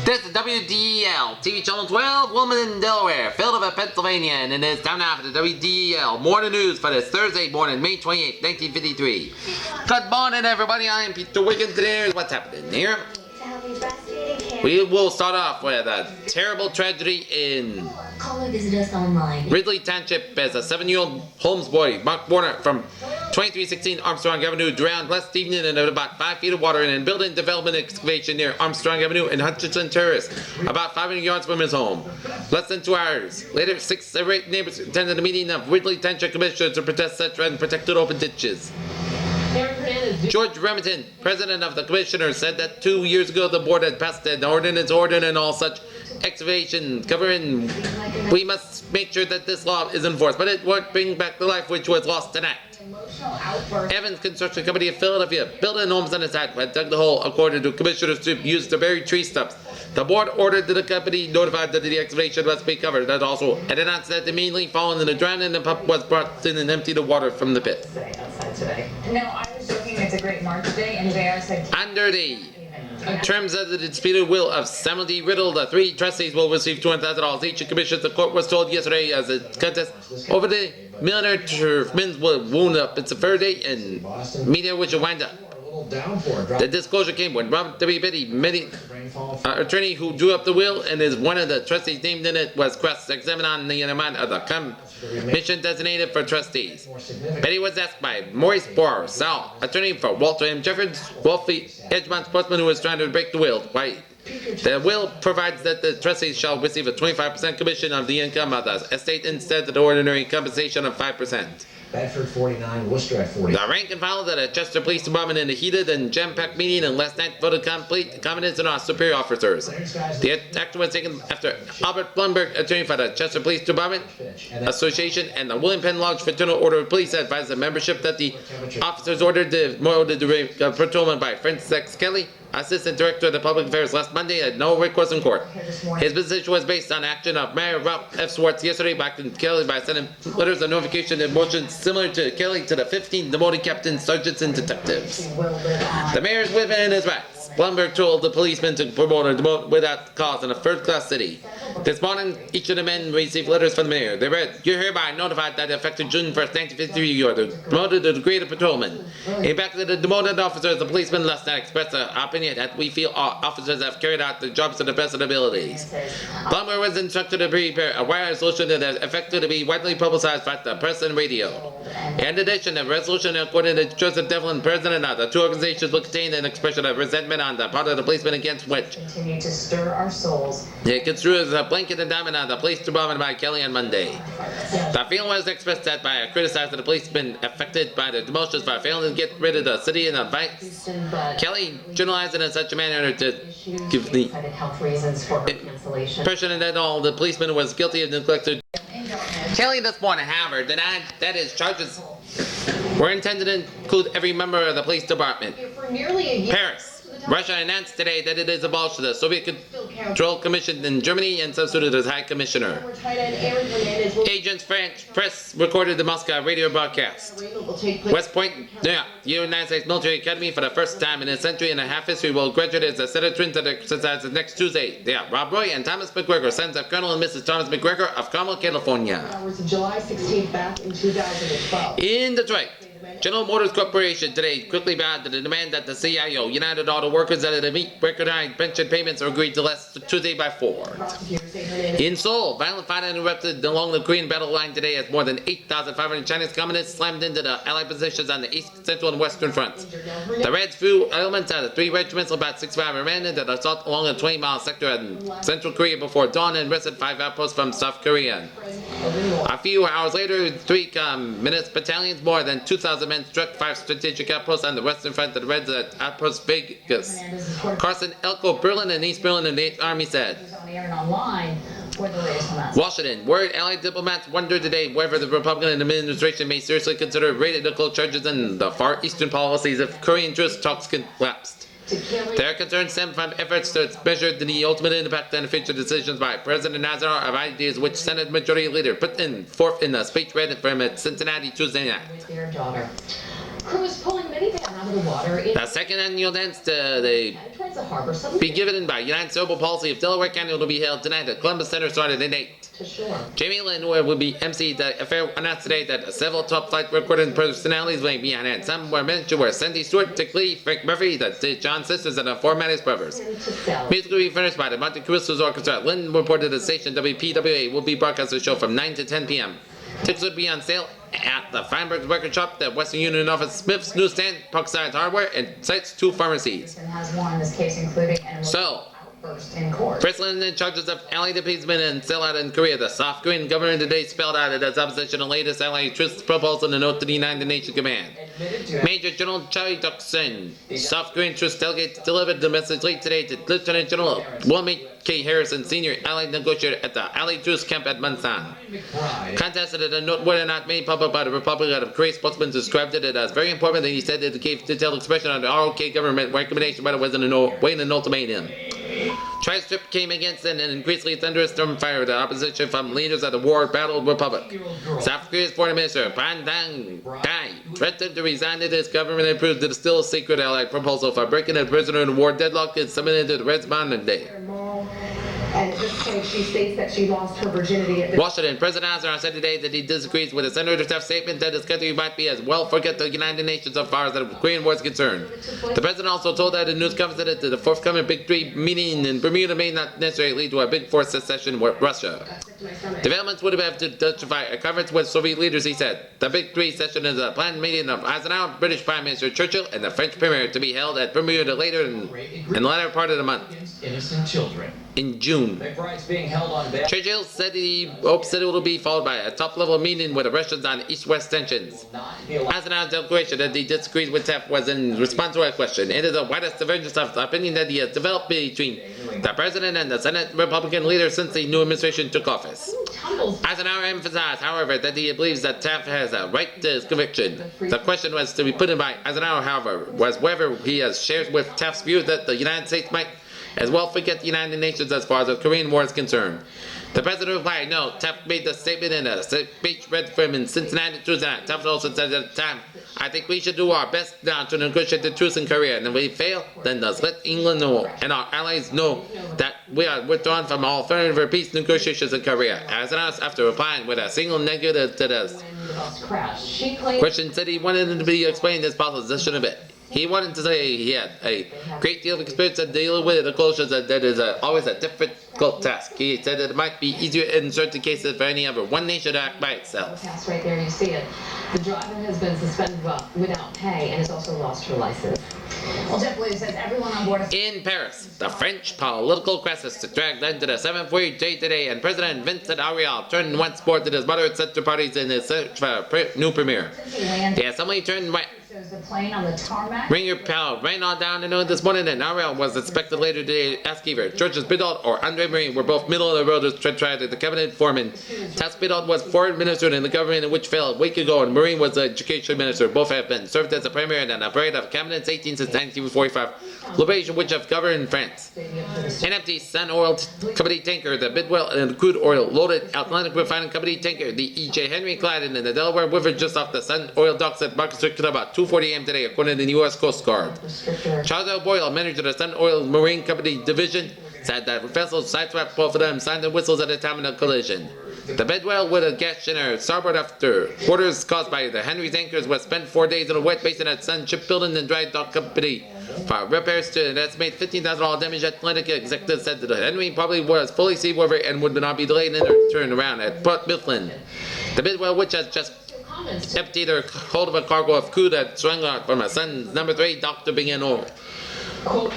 This is WDEL, TV channel 12, Wilmington, Delaware, Philadelphia, Pennsylvania, and it is time now for the WDEL Morning News for this Thursday morning, May 28, 1953. Good morning, everybody. I am Peter Wiggins. Today is what's happening here. We will start off with a terrible tragedy in Ridley Township as a 7-year-old Holmes boy, Mark Warner, from 2316 Armstrong Avenue, drowned last evening in about 5 feet of water in a building development excavation near Armstrong Avenue and Hutchinson Terrace, about 500 yards from his home. Less than 2 hours later, 6 or 8 neighbors attended a meeting of Ridley Township Commissioners to protest such unprotected open ditches. George Remington, president of the commissioners, said that 2 years ago the board had passed an ordinance ordering all such excavation covering. We must make sure that this law is enforced, but it won't bring back the life which was lost tonight. Evans Construction Company of Philadelphia, building homes on the site, had dug the hole according to commissioners to use the buried tree stumps. The board ordered that the company notified that the excavation must be covered. That also had announced that immediately following the drowning, the pump was brought in and emptied the water from the pit. No, I was joking. It's a great March day, and JR said. Under the terms of the disputed will of Samuel D. Riddle, the 3 trustees will receive $200,000 each in commissions. The court was told yesterday as a contest over the millionaire men's wound up. It's a fair day and media which will wind up. The disclosure came when Robert W. Biddy, attorney who drew up the will and is one of the trustees named in it, was cross-examined on the amount of the commission designated for trustees. Biddy was asked by Maurice Barr, Sal, attorney for Walter M. Jeffords, wealthy Edgemont sportsman who was trying to break the will. Why? The will provides that the trustees shall receive a 25% commission of the income of the estate instead of the ordinary compensation of 5%. Bedford 49, Worcester at 40. The rank and file of the Chester Police Department in a heated and jam-packed meeting and last night voted complete confidence in our superior officers. The action was taken after Albert Blumberg, attorney for the Chester Police Department Association and the William Penn Lodge Fraternal Order of Police advised the membership that the officers ordered the patrolman by Francis Kelly, Assistant Director of the Public Affairs, last Monday had no recourse in court. His position was based on action of Mayor Ralph F. Swartz yesterday back in Kelly by sending letters of notification and motions similar to Kelly to the 15 demoted captains, sergeants, and detectives. The mayor is within his rights. Blumberg told the policemen to promote or demote without cause in a first-class city. This morning, each of the men received letters from the mayor. They read, "You're hereby notified that effective June 1st, 1953, you are promoted to the grade of patrolman." In fact, the demoted officers, the policemen last night expressed the opinion that we feel our officers have carried out their jobs to the best of their abilities. Blumberg was instructed to prepare a wire solution that is effective to be widely publicized by the press and radio. In addition, the resolution, according to Joseph Devlin, president of the 2 organizations, will contain an expression of resentment on the part of the policemen against which Continue to stir our souls. it construed as a blanket indictment on the police department by Kelly on Monday. The feeling was expressed that by criticizing the policemen affected by the demotions for failing to get rid of the city and advice. Kelly generalized it in such a manner to give the impression that all the policemen was guilty of neglected. Kelly this morning, however, denied that his charges were intended to include every member of the police department. Paris. Russia announced today that it has abolished the Soviet Control Commission in Germany and substituted as High Commissioner. Agents French press recorded the Moscow radio broadcast. West Point, the United States Military Academy, for the first time in a century and a half history, will graduate as a set of twins that exercises next Tuesday. They are Rob Roy and Thomas McGregor, sons of Colonel and Mrs. Thomas McGregor of Carmel, California. July 16th back in 2012. In Detroit, General Motors Corporation today quickly bowed to the demand that the CIO, United Auto Workers, that it meet record high pension payments are agreed to last Tuesday by Ford. In Seoul, violent fighting erupted along the Korean battle line today as more than 8,500 Chinese communists slammed into the Allied positions on the east, central, and western fronts. The Reds flew elements out of 3 regiments, about 6,500 men, into the assault along a 20-mile sector in Central Korea before dawn and wrested 5 outposts from South Korea. A few hours later, 3 minutes battalions, more than 2,000 men struck 5 strategic outposts on the western front of the Reds at Outpost Vegas. Carson Elko, Berlin, and East Berlin in the 8th Army said. Washington, word Allied diplomats wonder today whether the Republican administration may seriously consider radical charges in the far eastern policies if Korean truce talks collapsed. Their concerns stem from efforts to measure the ultimate impact and future decisions by President Nazar of ideas which Senate Majority Leader put forth in a speech read from at Cincinnati Tuesday night. Their daughter. Crews pulling minivan out of the water The second annual dance towards the harbor. be given by United Cerebral Palsy of Delaware County will be held tonight at Columbus Center started at 8. To shore. Jamie Lynn will be MC. The affair announced today that several top flight recording personalities may be on hand. Some were mentioned were Cindy Stewart, Dick Lee, Frank Murphy, the John Sisters, and the four Mattis brothers. Music will be furnished by the Monte Cristos Orchestra. Lynn reported the station WPWA will be broadcasting the show from 9 to 10 p.m. Tickets will be on sale at the Feinberg Record Shop, the Western Union Office, Smith's Newsstand, Parkside Hardware, and Sites 2 Pharmacies. Has won this case, including outburst in court. President in charges of allied appeasement and sellout in Korea. The South Korean government today spelled out its opposition to the latest allied truce proposal in a note to the United Nations Command. Major General Choi Duk-sun, South Korean truce delegate, delivered the message late today to Lieutenant General William K. Harrison, senior allied negotiator at the Allied Truce Camp at Munsan. Contested that a note were not made public by the Republic of Korea spokesman described it as very important that he said it gave detailed expression on the ROK government recommendation, but it wasn't an ultimatum. Choi's trip came against an increasingly thunderous stormfire of the opposition from leaders of the war-battled republic. South Korea's foreign minister, Pan Dang-dai, threatened to resign if his government approved the still secret allied proposal for breaking a prisoner in war deadlock and summoned to the respondent. And at this point, she states that she lost her virginity at Washington. President Azar said today that he disagrees with the Senator Taft's statement that his country might be as well forget the United Nations as far as the Korean War is concerned. The president also told that in news conference that the forthcoming Big Three meeting in Bermuda may not necessarily lead to a Big Four secession with Russia. Developments would have to justify a conference with Soviet leaders, he said. The Big Three session is a planned meeting of Eisenhower, British Prime Minister Churchill, and the French Premier to be held at Bermuda later in the latter part of the month. Innocent children. In June. Being held on bail. Churchill said he hopes that it will be followed by a top-level meeting with the Russians on East-West tensions. Eisenhower's declaration that he disagrees with Taft was in response to a question. It is the widest divergence of opinion that he has developed between the president and the Senate Republican leader since the new administration took office. Eisenhower emphasized, however, that he believes that Taft has a right to his conviction. The question was to be put in by Eisenhower, however, was whether he shares with Taft's view that the United States might as well forget the United Nations as far as the Korean War is concerned. The president replied, no. Taft made the statement in a speech read from him in Cincinnati Tuesday night. Taft also said at the time, I think we should do our best now to negotiate the truce in Korea, and if we fail, then let's let England know and our allies know that we are withdrawn from all alternative peace negotiations in Korea. As announced after replying with a single negative to this question, said he wanted him to be explaining his position a bit. He wanted to say he had a great deal of experience at dealing with the closures that is always a difficult task. He said that it might be easier in certain cases for any other one nation to act by itself. Right there, you see it. The driver has been suspended without pay and has also lost her license. Well, Jeff Williams says everyone on board. In Paris, the French political crisis dragged into the 7th week day today, and President Vincent Auriol turned once more to his moderate center parties in his search for a new premier. The assembly turned right. The plane on the tarmac. Ring your pal rain all down the noon this morning, and Auriol was expected later today to ask either Georges Bidault or Andre Marine were both middle of the road to try to the cabinet foreman. Task Bidault was foreign minister in the government which fell a week ago, and Marine was the education minister. Both have been served as a premier and a parade of cabinets 18 since 1945, liberation which have governed France. An empty Sun Oil Company tanker, the Bidwell and crude oil loaded Atlantic Refining Company tanker, the E.J. Henry Gladden in the Delaware River just off the Sun Oil docks at Market Street at about 2:40 a.m. today, according to the U.S. Coast Guard. Charles L. Boyle, manager of the Sun Oil Marine Company Division, said that vessels sideswept both of them, signed the whistles at the time of the collision. The Bidwell with a gas in her starboard after quarters caused by the Henry tankers was spent 4 days in a wet basin at Sun Shipbuilding and Dry Dock Company for repairs to an estimated $15,000 damage. Atlantic executive said that the Henry probably was fully seaworthy and would not be delayed in her turn around at Port Mifflin. The Bidwell, which has just emptied her hold of a cargo of crude that swung out from a Sun's number 3 dock to begin oil.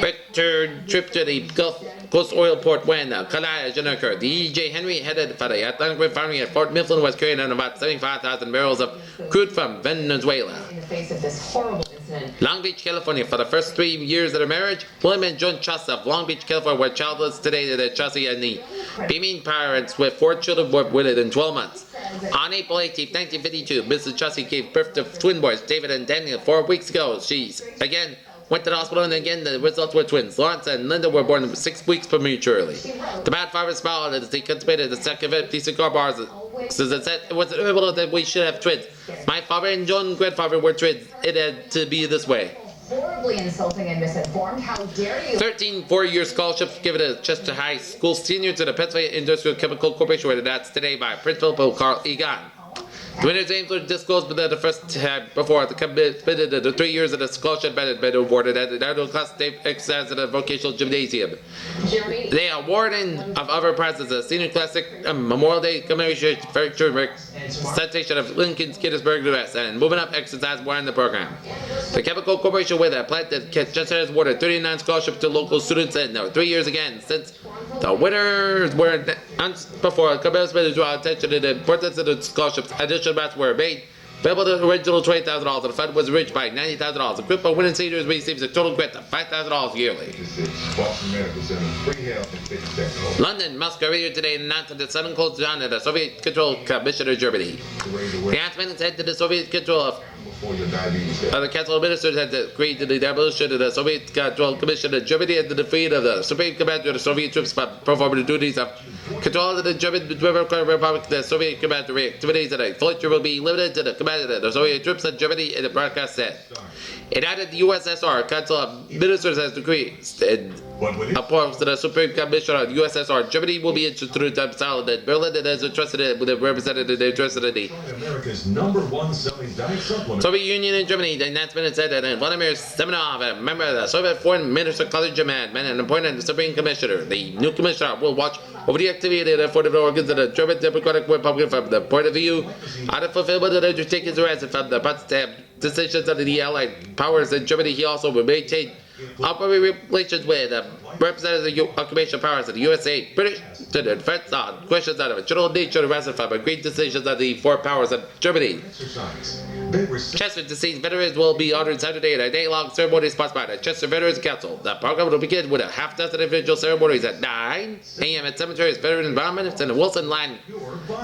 Return trip to the Gulf Coast oil port when a collision occurred. The E.J. Henry headed for the Atlantic Refinery at Fort Mifflin was carrying on about 75,000 barrels of crude from Venezuela. In the face of this horrible incident. Long Beach, California. For the first 3 years of their marriage, William and Joan Chaucer of Long Beach, California were childless. Today the Chaucer and the beaming parents with 4 children were within 12 months. On April 18, 1952, Mrs. Chaucer gave birth to twin boys, David and Daniel, 4 weeks ago. She's again went to the hospital, and again the results were twins. Lawrence and Linda were born 6 weeks prematurely. The bad father smiled as he contemplated the second of these cigar bars. Says it was inevitable that we should have twins. My father and John's grandfather were twins. It had to be this way. Horribly insulting and misinformed. How dare you? 13 four-year scholarships given to Chester High School senior to the Pennsylvania Industrial Chemical Corporation were announced today by Principal Carl Egan. The winner's names were disclosed within the first time before the committed the 3 years of the scholarship had been awarded at the annual class they exercise at the vocational gymnasium. They are awarding of other prizes a senior classic Memorial Day commemoration citation of Lincoln's Gettysburg Address and moving up exercise were in the program. The Chemical Corporation with a plant that Chester has awarded 39 scholarships to local students in 3 years again since the winners were announced before. Commencement to draw attention to the importance of the scholarships. Additional amounts were made payable to the original $20,000. The fund was reached by $90,000. The group of winning seniors receives a total grant of $5,000 yearly. London, Moscow Radio today announced that the sudden close down of the Soviet-controlled Commission of Germany. The announcement said that the Soviet control of the Council of Ministers had agreed to the demolition of the Soviet-controlled Commission of Germany and the defeat of the Supreme Commander of the Soviet troops by performing the duties of control of the German Republic. The Soviet commander activities and a flight will be limited to the command of the Soviet troops in Germany, and the broadcast said. It added the USSR Council of Ministers has decreed opposed to the Supreme Commission of USSR. Germany will be interested in themselves in Berlin and has entrusted it with a representative interested in the America's #1 selling diet supplement. Soviet Union in Germany. The announcement said that Vladimir Semenov, a member of the Soviet Foreign Minister College of Man and appointed the Supreme Commissioner. The new commissioner will watch over the activity of the foreign organs of the German Democratic Republic from the point of view of the fulfillment of the undertakings arising from the Potsdam decisions of the Allied powers in Germany. He also will maintain operating relations with representatives of the occupation powers of the USA, British, to the defense on questions of a general nature arising from agreed decisions of the foreign powers of Germany. Chester deceased veterans will be honored Saturday at a day-long ceremony sponsored by the Chester Veterans Council. The program will begin with a half-dozen individual ceremonies at 9 a.m. at cemeteries, veteran environments, and the Wilson Line.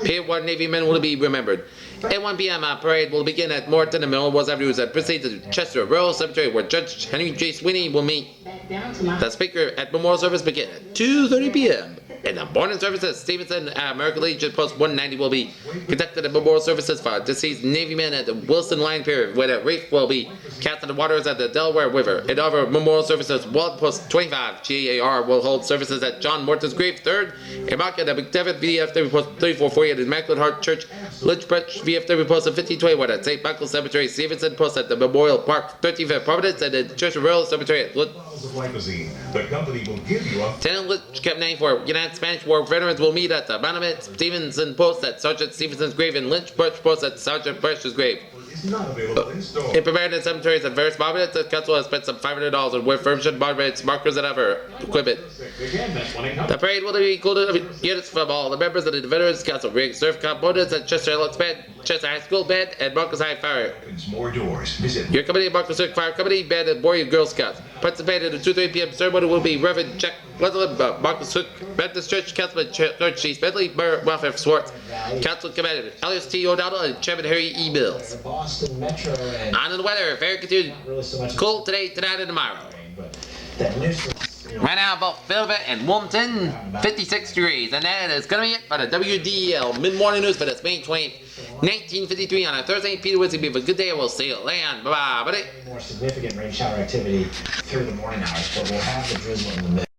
Pier 1 Navy men will be remembered. At 1 p.m. parade will begin at Morton and Millwall Avenues and proceed to Chester Rural Cemetery, where Judge Henry J. Sweeney will meet. The speaker at memorial service begin at 2:30 p.m. In the morning services, Stevenson American Legion Post 190 will be conducted at memorial services for deceased Navy men at the Wilson Line Pier, where the wreath will be cast in the waters at the Delaware River. In other memorial services, Ward Post 25 GAR will hold services at John Morton's grave 3rd, and mark at the McDevitt VFW Post 3448 at Immaculate Heart Church, Lynchbridge VFW Post 1521 at St. Michael's Cemetery, Stevenson Post at the Memorial Park 35th Providence, and the Church of Rural Cemetery at The company will give you a Lieutenant Lynch Camp 94 United Spanish War veterans will meet at the monument Stevenson Post at Sergeant Stevenson's grave and Lynchbridge Post at Sergeant Bush's grave. is not available in store. In preparing cemeteries at various monuments, the council has spent some $500 on refurbishing monuments, markers, and other equipment. The parade will include units from all the members of the Veterans Council, bring surf components at Chester Alex Band, Chester High School Band, and Marcus High Fire. More doors. Visit Your company, Marcus Hook Fire Company, Band, and Warrior Girl Scouts. Participating in the 2-3 p.m. ceremony will be Reverend Jack Letherland, Marcus Hook, Baptist Church, Councilman George C. Smedley, Mayor Welfare Swartz, Council Commander Elias T. O'Donnell, and Chairman Harry E. Mills. Boston Metro and On to the weather, fair continued. really so much Cool today, tonight, and tomorrow. but that nuisance, Right now, both Philadelphia and Wilmington, 56 degrees. And that is going to be it for the WDEL Mid-Morning News for this May 20th, 1953 on a Thursday. Peter Woods, have a good day. We'll see you later. Bye-bye, buddy. more significant rain shower activity through the morning hours, but we'll have the drizzle in the mid.